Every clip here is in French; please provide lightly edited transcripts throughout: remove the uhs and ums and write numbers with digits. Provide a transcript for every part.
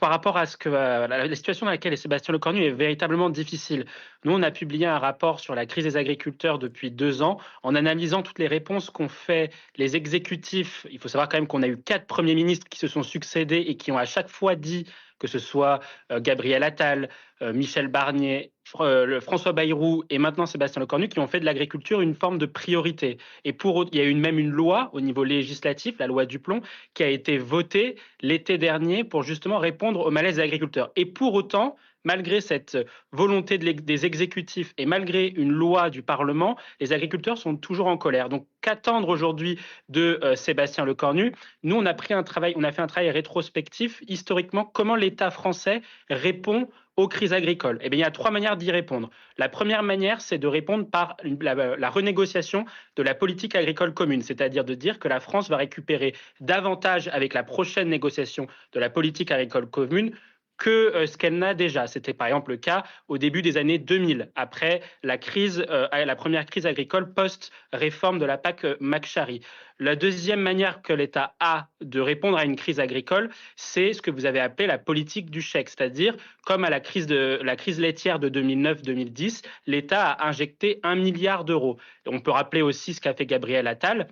par rapport à ce que la situation dans laquelle est Sébastien Lecornu est véritablement difficile. Nous, on a publié un rapport sur la crise des agriculteurs depuis 2 ans, en analysant toutes les réponses qu'ont fait les exécutifs. Il faut savoir quand même qu'on a eu 4 premiers ministres qui se sont succédés et qui ont à chaque fois dit, que ce soit Gabriel Attal, Michel Barnier, François Bayrou et maintenant Sébastien Lecornu, qui ont fait de l'agriculture une forme de priorité. Et il y a eu même une loi au niveau législatif, la loi Duplon, qui a été votée l'été dernier pour justement répondre au malaise des agriculteurs. Et pour autant, malgré cette volonté des exécutifs et malgré une loi du Parlement, les agriculteurs sont toujours en colère. Donc, qu'attendre aujourd'hui de Sébastien Lecornu? Nous, on a fait un travail rétrospectif, historiquement, comment l'État français répond aux crises agricoles. Eh bien, il y a 3 manières d'y répondre. La première manière, c'est de répondre par la renégociation de la politique agricole commune, c'est-à-dire de dire que la France va récupérer davantage avec la prochaine négociation de la politique agricole commune que ce qu'elle n'a déjà. C'était par exemple le cas au début des années 2000, après la première crise agricole post-réforme de la PAC McCharry. La deuxième manière que l'État a de répondre à une crise agricole, c'est ce que vous avez appelé la politique du chèque, c'est-à-dire comme à la crise laitière de 2009-2010, l'État a injecté 1 milliard d'euros. On peut rappeler aussi ce qu'a fait Gabriel Attal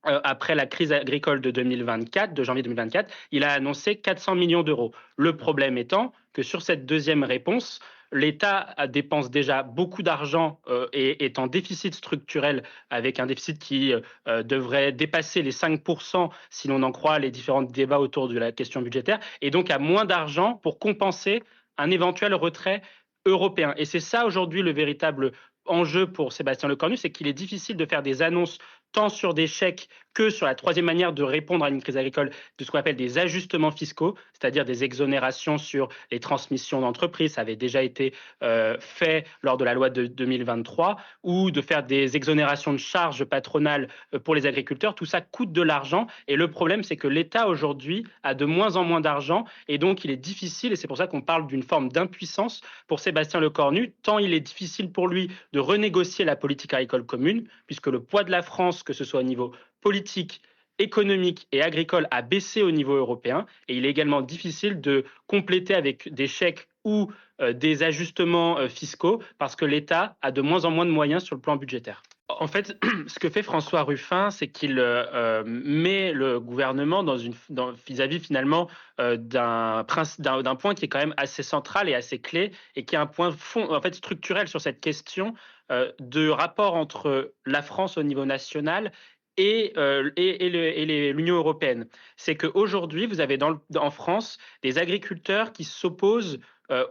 après la crise agricole de 2024, de janvier 2024, il a annoncé 400 millions d'euros. Le problème étant que sur cette deuxième réponse, l'État dépense déjà beaucoup d'argent et est en déficit structurel avec un déficit qui devrait dépasser les 5% si l'on en croit les différents débats autour de la question budgétaire, et donc a moins d'argent pour compenser un éventuel retrait européen. Et c'est ça aujourd'hui le véritable enjeu pour Sébastien Lecornu, c'est qu'il est difficile de faire des annonces tant sur des chèques que sur la troisième manière de répondre à une crise agricole, de ce qu'on appelle des ajustements fiscaux, c'est-à-dire des exonérations sur les transmissions d'entreprises. Ça avait déjà été fait lors de la loi de 2023, ou de faire des exonérations de charges patronales pour les agriculteurs. Tout ça coûte de l'argent et le problème, c'est que l'État aujourd'hui a de moins en moins d'argent et donc il est difficile, et c'est pour ça qu'on parle d'une forme d'impuissance pour Sébastien Lecornu, tant il est difficile pour lui de renégocier la politique agricole commune, puisque le poids de la France, que ce soit au niveau politique, économique et agricole, a baissé au niveau européen. Et il est également difficile de compléter avec des chèques ou des ajustements fiscaux parce que l'État a de moins en moins de moyens sur le plan budgétaire. En fait, ce que fait François Ruffin, c'est qu'il met le gouvernement vis-à-vis finalement d'un point qui est quand même assez central et assez clé et qui est un point en fait structurel sur cette question de rapport entre la France au niveau national et l'Union européenne. C'est qu'aujourd'hui, vous avez en France des agriculteurs qui s'opposent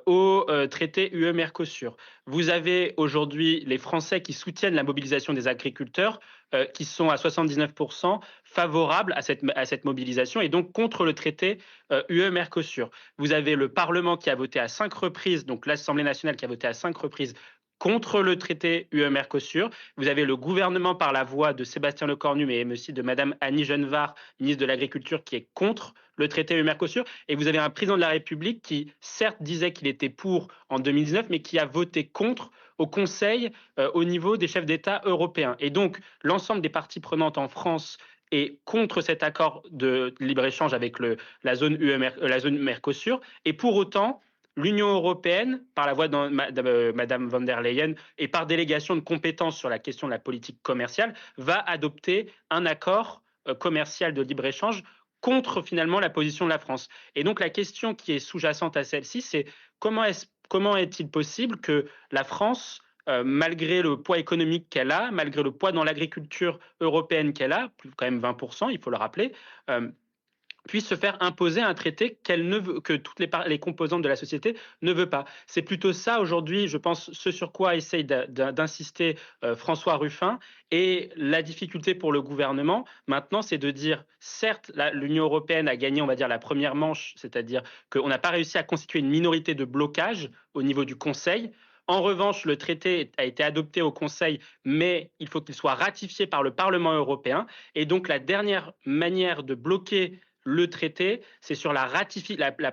au traité UE-Mercosur. Vous avez aujourd'hui les Français qui soutiennent la mobilisation des agriculteurs, qui sont à 79% favorables à cette mobilisation et donc contre le traité UE-Mercosur. Vous avez le Parlement qui a voté à 5 reprises, donc l'Assemblée nationale qui a voté à 5 reprises contre le traité UE-Mercosur. Vous avez le gouvernement par la voix de Sébastien Lecornu, mais aussi de Madame Annie Genevard, ministre de l'Agriculture, qui est contre le traité UE-Mercosur. Et vous avez un président de la République qui, certes, disait qu'il était pour en 2019, mais qui a voté contre au Conseil au niveau des chefs d'État européens. Et donc, l'ensemble des parties prenantes en France est contre cet accord de libre-échange avec la zone Mercosur. Et pour autant, l'Union européenne, par la voix de Madame von der Leyen et par délégation de compétences sur la question de la politique commerciale, va adopter un accord commercial de libre-échange contre finalement la position de la France. Et donc la question qui est sous-jacente à celle-ci, c'est comment est-il possible que la France, malgré le poids économique qu'elle a, malgré le poids dans l'agriculture européenne qu'elle a, plus quand même 20%, il faut le rappeler, puisse se faire imposer un traité que toutes les composantes de la société ne veut pas. C'est plutôt ça aujourd'hui, je pense, ce sur quoi essaye d'insister François Ruffin. Et la difficulté pour le gouvernement, maintenant, c'est de dire, certes, l'Union européenne a gagné, on va dire, la première manche, c'est-à-dire qu'on n'a pas réussi à constituer une minorité de blocage au niveau du Conseil. En revanche, le traité a été adopté au Conseil, mais il faut qu'il soit ratifié par le Parlement européen. Et donc, la dernière manière de bloquer le traité, c'est sur la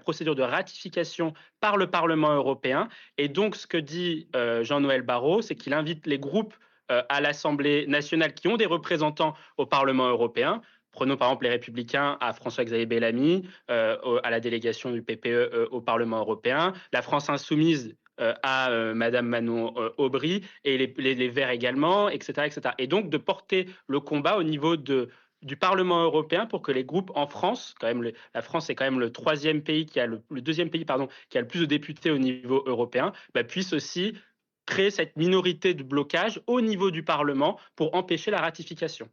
procédure de ratification par le Parlement européen. Et donc, ce que dit Jean-Noël Barrot, c'est qu'il invite les groupes à l'Assemblée nationale qui ont des représentants au Parlement européen Prenons par exemple les Républicains à François-Xavier Bellamy, à la délégation du PPE au Parlement européen, la France insoumise à Madame Manon Aubry et les Verts également, etc., etc. Et donc de porter le combat au niveau du Parlement européen pour que les groupes en France, quand même la France est quand même le troisième pays le deuxième pays pardon, qui a le plus de députés au niveau européen, bah, puissent aussi créer cette minorité de blocage au niveau du Parlement pour empêcher la ratification.